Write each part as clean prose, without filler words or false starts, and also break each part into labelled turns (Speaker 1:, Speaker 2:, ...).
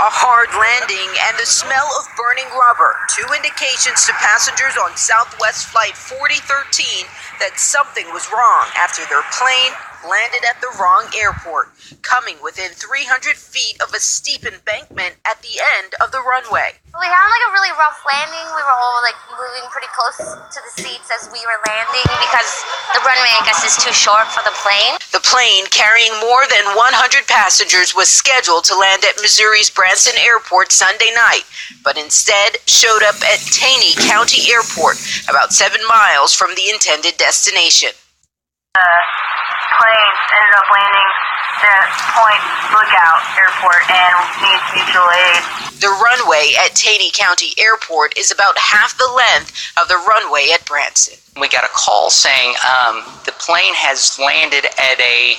Speaker 1: A hard landing and the smell of burning rubber, two indications to passengers on Southwest Flight 4013 that something was wrong after their plane landed at the wrong airport, coming within 300 feet of a steep embankment at the end of the runway.
Speaker 2: We had a really rough landing. We were all moving pretty close to the seats as we were landing because the runway, I guess, is too short for the plane.
Speaker 1: The plane carrying more than 100 passengers was scheduled to land at Missouri's Branson Airport Sunday night, but instead showed up at Taney County Airport, about 7 miles from the intended destination.
Speaker 3: Plane ended up landing at Point Lookout Airport and needs mutual aid.
Speaker 1: The runway at Taney County Airport is about half the length of the runway at Branson.
Speaker 4: We got a call saying the plane has landed at a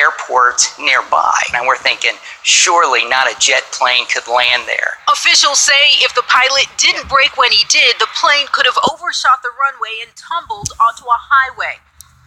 Speaker 4: airport nearby. And we're thinking, surely not a jet plane could land there.
Speaker 1: Officials say if the pilot didn't brake when he did, the plane could have overshot the runway and tumbled onto a highway.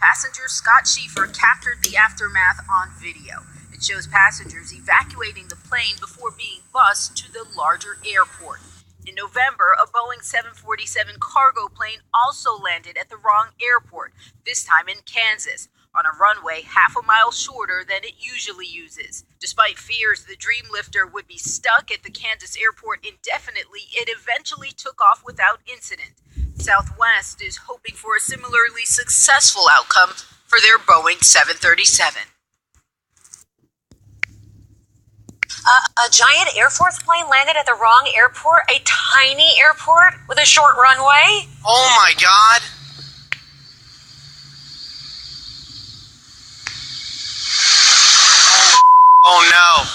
Speaker 1: Passenger Scott Schieffer captured the aftermath on video. It shows passengers evacuating the plane before being bused to the larger airport. In November, a Boeing 747 cargo plane also landed at the wrong airport, this time in Kansas, on a runway half a mile shorter than it usually uses. Despite fears the Dreamlifter would be stuck at the Kansas airport indefinitely, it eventually took off without incident. Southwest is hoping for a similarly successful outcome for their Boeing 737.
Speaker 5: A giant Air Force plane landed at the wrong airport, a tiny airport with a short runway.
Speaker 6: Oh my God. Oh no.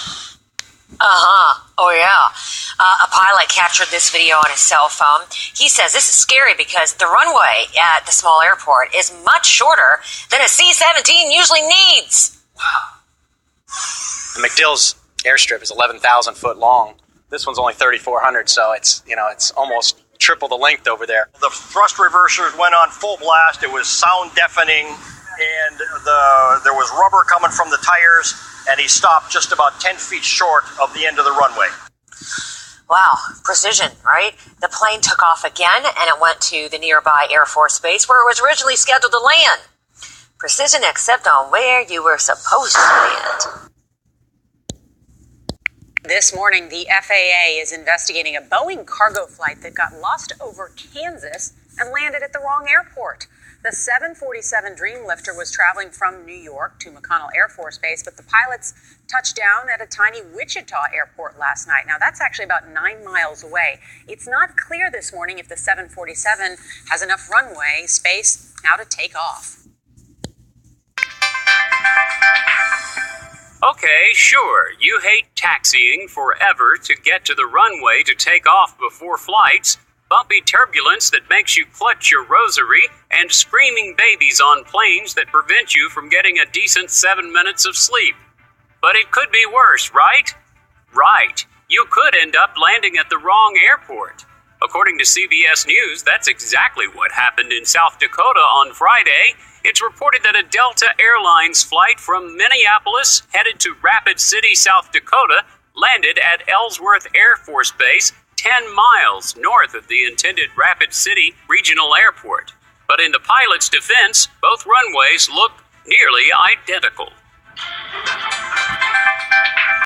Speaker 5: Oh yeah. A pilot captured this video on his cell phone. He says this is scary because the runway at the small airport is much shorter than a C-17 usually needs.
Speaker 7: Wow. The MacDill's airstrip is 11,000 foot long. This one's only 3,400, so it's almost triple the length over there.
Speaker 8: The thrust reversers went on full blast. It was sound deafening, and there was rubber coming from the tires, and he stopped just about 10 feet short of the end of the runway.
Speaker 5: Wow, precision, right? The plane took off again, and it went to the nearby Air Force Base where it was originally scheduled to land. Precision except on where you were supposed to land.
Speaker 9: This morning, the FAA is investigating a Boeing cargo flight that got lost over Kansas and landed at the wrong airport. The 747 Dreamlifter was traveling from New York to McConnell Air Force Base, but the pilots touched down at a tiny Wichita airport last night. Now, that's actually about 9 miles away. It's not clear this morning if the 747 has enough runway space now to take off.
Speaker 10: Okay, sure, you hate taxiing forever to get to the runway to take off before flights, bumpy turbulence that makes you clutch your rosary, and screaming babies on planes that prevent you from getting a decent 7 minutes of sleep. But it could be worse, right? Right. You could end up landing at the wrong airport. According to CBS News, that's exactly what happened in South Dakota on Friday. It's reported that a Delta Airlines flight from Minneapolis headed to Rapid City, South Dakota, landed at Ellsworth Air Force Base 10 miles north of the intended Rapid City Regional Airport. But in the pilot's defense, both runways look nearly identical.